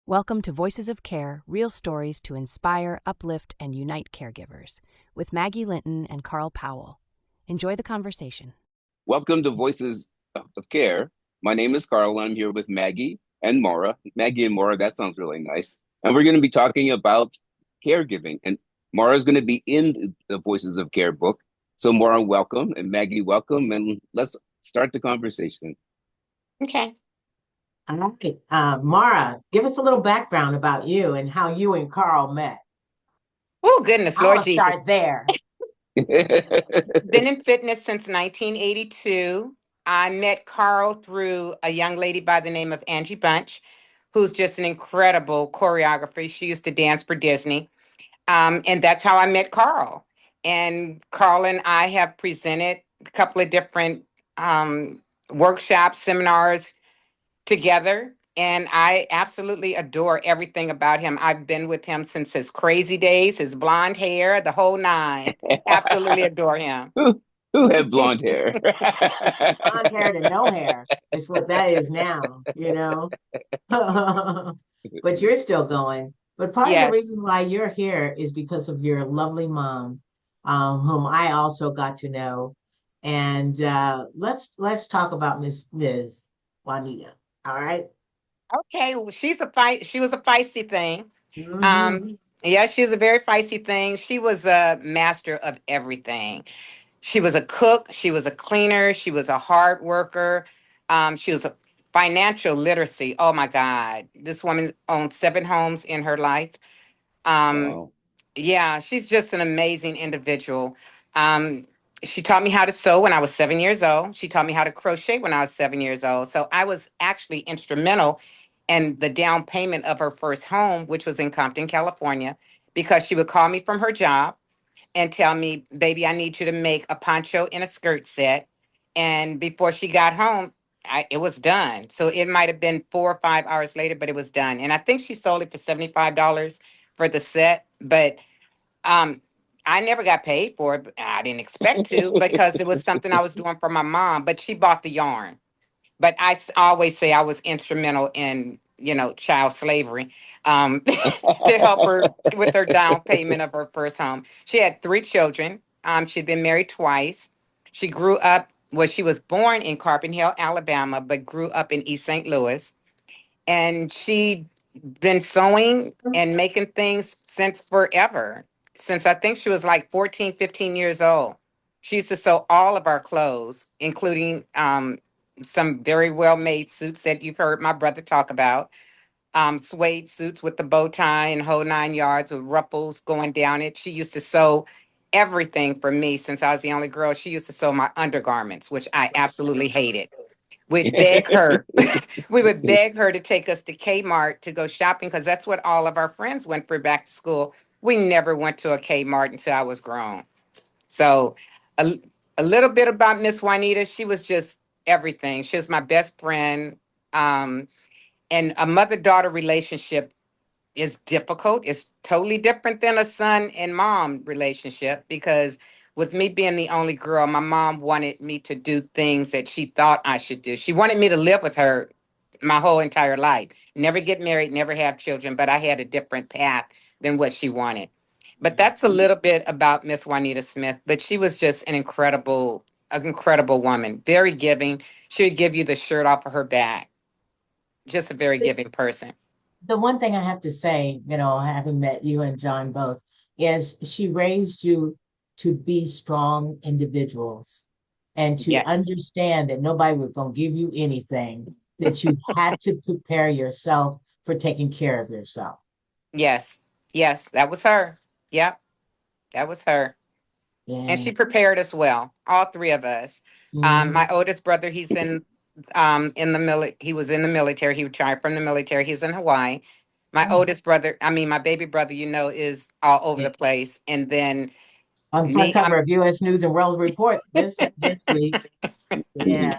Welcome to Voices of Care, real stories to inspire, uplift, and unite caregivers, with Maggie Linton and Carl Powell. Enjoy the conversation. Welcome to Voices of Care. My name is Carl. I'm here with Maggie and Maura. Maggie and Maura, that sounds really nice. And we're going to be talking about caregiving. And Maura is going to be in the Voices of Care book. So, Maura, welcome. And Maggie, welcome. And let's start the conversation. Okay. All right. Mara, give us a little background about you and how you and Carl met. Oh, goodness, I Lord want to Jesus. start there. Been in fitness since 1982. I met Carl through a young lady by the name of Angie Bunch, who's just an incredible choreographer. She used to dance for Disney. And that's how I met Carl. And Carl and I have presented a couple of different workshops, seminars together. And I absolutely adore everything about him. I've been with him since his crazy days, his blonde hair, the whole nine. Absolutely adore him. who, who had blonde hair? Blonde hair to no hair is what that is now, you know? But you're still going. But part of the Yes. reason why you're here is because of your lovely mom, whom I also got to know. And let's talk about Ms. Juanita. All right. Okay. Well, she's a fight. She was a feisty thing. Um, Mm-hmm. yeah, she's a very feisty thing. She was a master of everything. She was a cook. She was a cleaner. She was a hard worker. She was a financial literacy. Oh my God. This woman owned 7 homes in her life. Um, Wow. yeah, she's just an amazing individual. Um, she taught me how to sew when I was 7 years old. She taught me how to crochet when I was 7 years old. So I was actually instrumental in the down payment of her first home, which was in Compton, California, because she would call me from her job and tell me, baby, I need you to make a poncho and a skirt set. And before she got home, it was done. So it might have been 4 or 5 hours later, but it was done. And I think she sold it for $75 for the set. But um, I never got paid for it. But I didn't expect to because it was something I was doing for my mom. But she bought the yarn. But always say I was instrumental in, child slavery, to help her with her down payment of her first home. She had 3 children. She'd been married twice. She grew up, well, she was born in Carbon Hill, Alabama, but grew up in East St. Louis. And she been sewing and making things since forever. Since I think she was like 14, 15 years old. She used to sew all of our clothes, including some very well made suits that you've heard my brother talk about. Suede suits with the bow tie and whole 9 yards with ruffles going down it. She used to sew everything for me since I was the only girl. She used to sew my undergarments, which I absolutely hated. We'd beg her. We would beg her to take us to Kmart to go shopping because that's what all of our friends went for back to school. We never went to a Kmart until I was grown. So, a, a little bit about Miss Juanita. She was just everything. She was my best friend. Um, and a mother daughter relationship is difficult. It's totally different than a son and mom relationship because with me being the only girl, my mom wanted me to do things that she thought I should do. She wanted me to live with her my whole entire life. Never get married, never have children, but I had a different path than what she wanted. But that's a little bit about Miss Juanita Smith, but she was just an incredible woman, very giving. She would give you the shirt off of her back. Just a very giving person. The one thing I have to say, having met you and John both, is she raised you to be strong individuals and to Yes. understand that nobody was going to give you anything, that you had to prepare yourself for taking care of yourself. Yes. Yes, that was her. Yep, that was her. And Yeah. she prepared us well, all 3 of us. Mhm. My oldest brother, he's in the he was in the military. He retired from the military. He's in Hawaii. My Oh, oldest brother, I mean my baby brother, is all over yeah. the place. And then On the front me, cover of U.S. News and World Report this week. Yeah. yeah,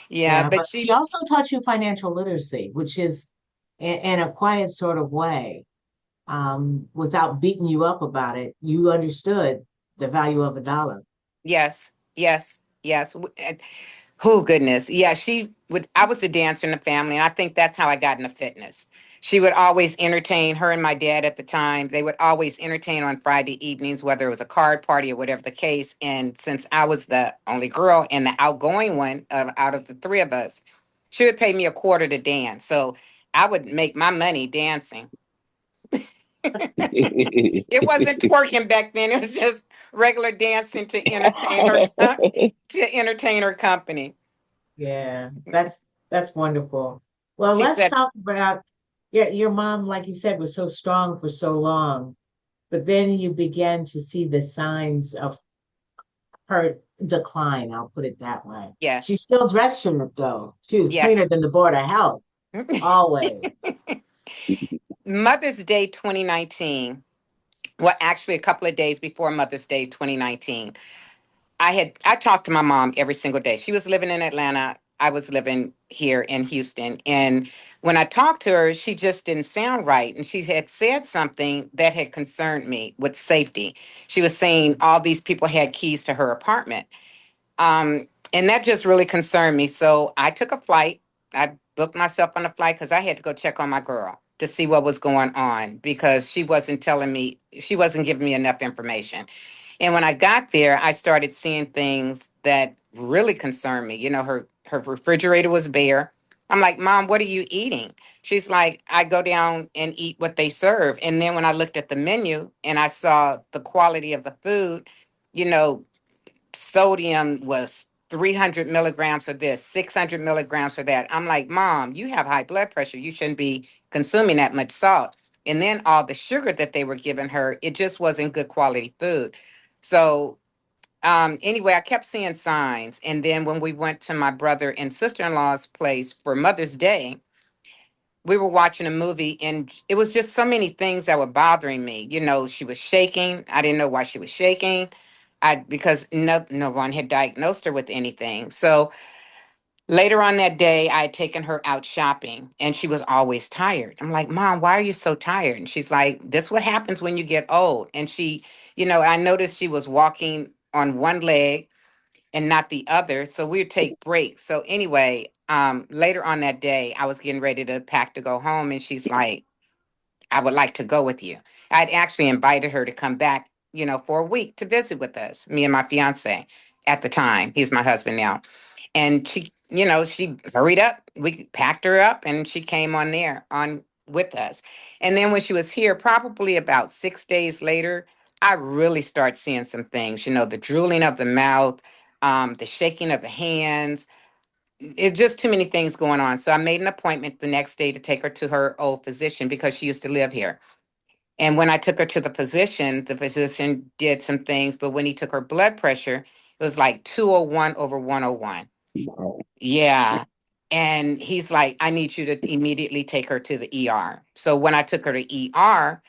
Yeah. but But she also taught you financial literacy, which is in a quiet sort of way, without beating you up about it. You understood the value of a dollar. yes, yes, yes. Oh goodness. Yeah, she would I was the dancer in the family, and I think that's how I got into fitness. She would always entertain her and my dad at the time. They would always entertain on Friday evenings, whether it was a card party or whatever the case. And since I was the only girl and the outgoing one out of the three of us, she would pay me a quarter to dance. So I would make my money dancing. It wasn't twerking back then. It was just regular dancing to entertain her to entertain her company. Yeah, that's wonderful. Well, She let's said, talk about, yeah, your mom, like you said, was so strong for so long, but then you began to see the signs of her decline. I'll put it that way. She yes, still dressed sharp though. She was cleaner yes. than the Board of Health, always. Mother's Day 2019. Well, actually, a couple of days before Mother's Day 2019, I talked to my mom every single day. She was living in Atlanta. I was living here in Houston. And when I talked to her, she just didn't sound right. And she had said something that had concerned me with safety. She was saying all these people had keys to her apartment. And that just really concerned me. So I took a flight. I booked myself on a flight because I had to go check on my girl to see what was going on because she wasn't telling me, she wasn't giving me enough information. And when I got there, I started seeing things that really concerned me. You know, her refrigerator was bare. I'm like, Mom, what are you eating? She's like, I go down and eat what they serve. And then when I looked at the menu and I saw the quality of the food, you know, sodium was 300 milligrams for this, 600 milligrams for that. I'm like, Mom, you have high blood pressure. You shouldn't be consuming that much salt. And then all the sugar that they were giving her, it just wasn't good quality food. So, anyway, I kept seeing signs. And then when we went to my brother and sister in law's place for Mother's Day, we were watching a movie and it was just so many things that were bothering me. You know, she was shaking. I didn't know why she was shaking. Because no one had diagnosed her with anything. So later on that day, I had taken her out shopping and she was always tired. I'm like, Mom, why are you so tired? And she's like, this what happens when you get old. And she, you know, I noticed she was walking on one leg and not the other. So we would take breaks. So anyway, later on that day, I was getting ready to pack to go home, and she's like, I would like to go with you. I'd actually invited her to come back, you know, for a week to visit with us, me and my fiance at the time. He's my husband now. And she, you know, she hurried up. We packed her up and she came on there on with us. And then when she was here, probably about 6 days later, I really start seeing some things, you know, the drooling of the mouth, the shaking of the hands. It's just too many things going on. So I made an appointment the next day to take her to her old physician because she used to live here. And when I took her to the physician did some things, but when he took her blood pressure, it was like 201 over 101. Wow. Yeah. And he's like, I need you to immediately take her to the ER. So when I took her to ER,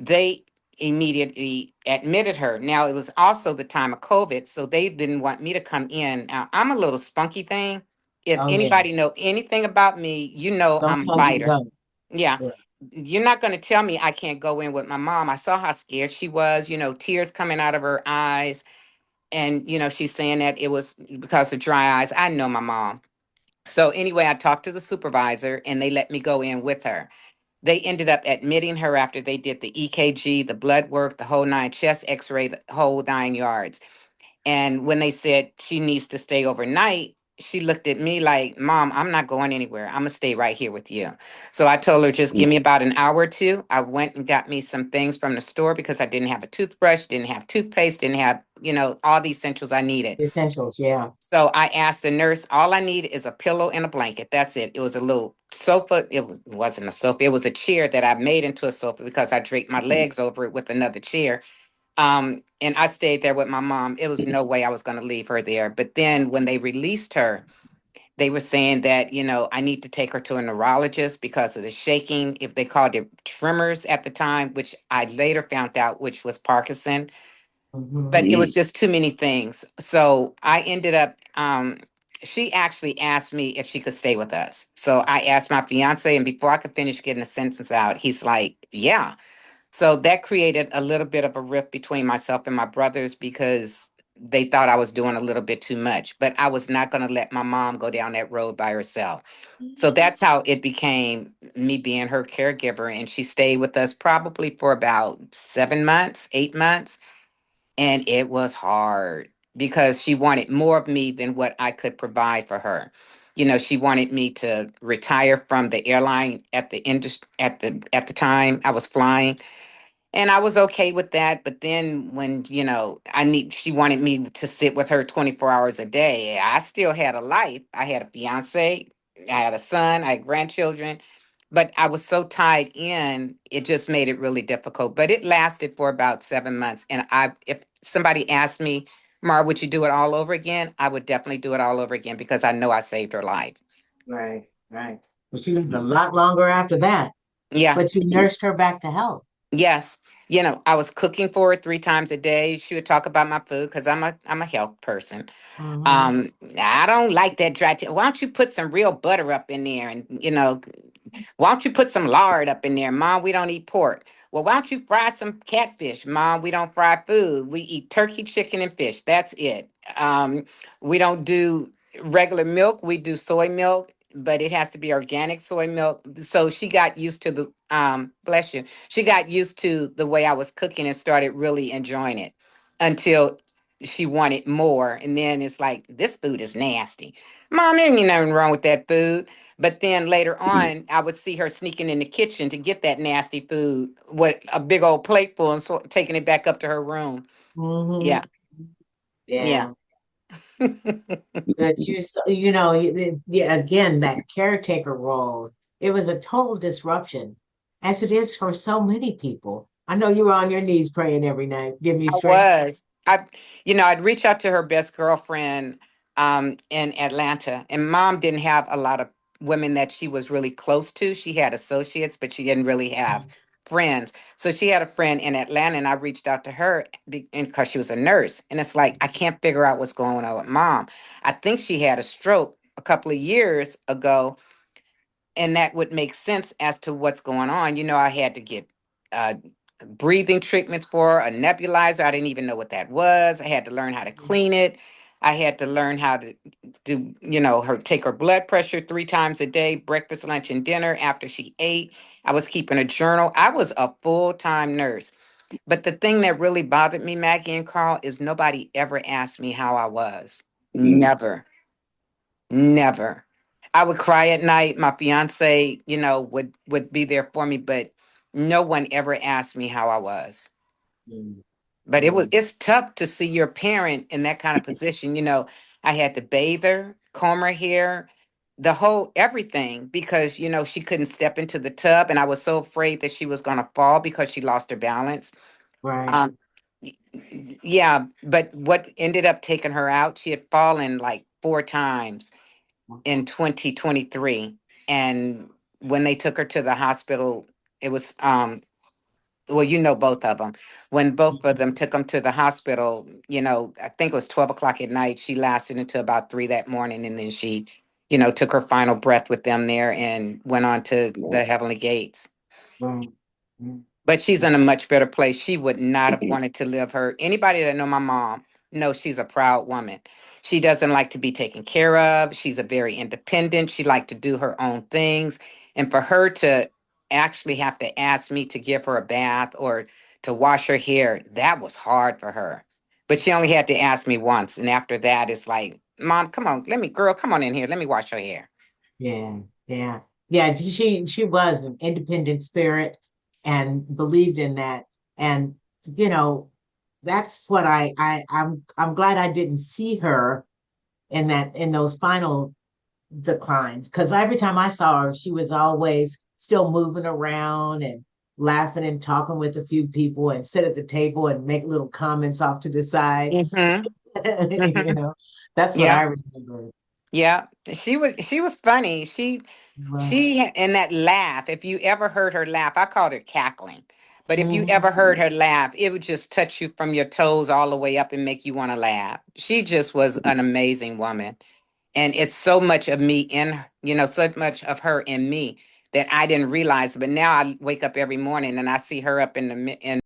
they immediately admitted her. Now, it was also the time of COVID, so they didn't want me to come in. Now, I'm a little spunky thing. If Oh yeah. anybody know anything about me, you know Don't I'm a tell me biter. don't. Yeah. Yeah. You're not going to tell me I can't go in with my mom. I saw how scared she was, you know, tears coming out of her eyes. And, you know, she's saying that it was because of dry eyes. I know my mom. So, anyway, I talked to the supervisor and they let me go in with her. They ended up admitting her after they did the EKG, the blood work, the whole nine, chest x ray, the whole 9 yards. And when they said she needs to stay overnight, she looked at me like, Mom, I'm not going anywhere. I'm going to stay right here with you. So I told her, just give me about an hour or two. I went and got me some things from the store because I didn't have a toothbrush, didn't have toothpaste, didn't have, you know, all the essentials I needed. The essentials, yeah. So I asked the nurse, all I need is a pillow and a blanket. That's it. It was a little sofa. Wasn't a sofa. It was a chair that I made into a sofa because I draped my legs over it with another chair. And I stayed there with my mom. It was no way I was going to leave her there. But then when they released her, they were saying that, you know, I need to take her to a neurologist because of the shaking, if they called it tremors at the time, which I later found out, which was Parkinson. But Hmm. it was just too many things. So I ended up, she actually asked me if she could stay with us. So I asked my fiance, and before I could finish getting the sentence out, he's like, yeah. So that created a little bit of a rift between myself and my brothers because they thought I was doing a little bit too much, but I was not going to let my mom go down that road by herself. So that's how it became me being her caregiver. And she stayed with us probably for about 7 months, 8 months. And it was hard because she wanted more of me than what I could provide for her. She wanted me to retire from the airline at the industry at the time I was flying, and I was okay with that. But then when, she wanted me to sit with her 24 hours a day. I still had a life. I had a fiance, I had a son, I had grandchildren, but I was so tied in, it just made it really difficult. But it lasted for about 7 months. And if somebody asked me, Mar, would you do it all over again? I would definitely do it all over again because I know I saved her life. Right, right. But she lived a lot longer after that. Yeah. But you nursed her back to health. Yes. I was cooking for her 3 times a day. She would talk about my food because I'm a health person. Hmm. I don't like that dry. Why don't you put some real butter up in there, and why don't you put some lard up in there, Mom? We don't eat pork. Well, why don't you fry some catfish, Mom? We don't fry food. We eat turkey, chicken, and fish. That's it. We don't do regular milk. We do soy milk, but it has to be organic soy milk. So she got used to the bless you. She got used to the way I was cooking and started really enjoying it until she wanted more. And then it's like, this food is nasty. Mom, there ain't nothing wrong with that food. But then later on, I would see her sneaking in the kitchen to get that nasty food with a big old plate full and taking it back up to her room. Hmm. Yeah. Yeah. Yeah. That yeah, again, that caretaker role, it was a total disruption, as it is for so many people. I know you were on your knees praying every night. Give me I strength. was. I'd reach out to her best girlfriend in Atlanta, and Mom didn't have a lot of women that she was really close to. She had associates, but she didn't really have friends. So she had a friend in Atlanta, and I reached out to her because she was a nurse. And it's like, I can't figure out what's going on with Mom. I think she had a stroke a couple of years ago, and that would make sense as to what's going on. I had to get uh, breathing treatments for her, a nebulizer. I didn't even know what that was. I had to learn how to clean it. I had to learn how to do, her take her blood pressure 3 times a day, breakfast, lunch, and dinner after she ate. I was keeping a journal. I was a full-time nurse. But the thing that really bothered me, Maggie and Carl, is nobody ever asked me how I was. Never. Never. I would cry at night. My fiance, would be there for me, but no one ever asked me how I was. Mm, But mm, it's tough to see your parent in that kind of position. I had to bathe her, comb her hair, the whole everything because she couldn't step into the tub, and I was so afraid that she was going to fall because she lost her balance. right. Um, yeah, but what ended up taking her out? She had fallen like 4 times in 2023, and when they took her to the hospital, it was well, both of them. When both of them took them to the hospital, I think it was 12 o'clock at night. She lasted until about 3 that morning, and then she took her final breath with them there and went on to the heavenly gates. Right. Mm, But she's in a much better place. She would not have wanted to live her. Anybody that know my mom knows she's a proud woman. She doesn't like to be taken care of. She's a very independent. She liked to do her own things. And for her to actually have to ask me to give her a bath or to wash her hair, that was hard for her. But she only had to ask me once. And after that, it's like, Mom, come on, girl, come on in here. Let me wash your hair. yeah, yeah, yeah. She was an independent spirit and believed in that. And you know, that's what I'm glad I didn't see her in those final declines because every time I saw her, she was always still moving around and laughing and talking with a few people and sit at the table and make little comments off to the side. Mm-hmm. You Mm-hmm. know, that's what Yeah. I remember. Yeah, she was funny. Well, And that laugh, if you ever heard her laugh, I called her cackling. But if you mhm. ever heard her laugh, it would just touch you from your toes all the way up and make you want to laugh. She just was an amazing woman. And it's so much of me so much of her in me that I didn't realize. But now I wake up every morning and I see her up in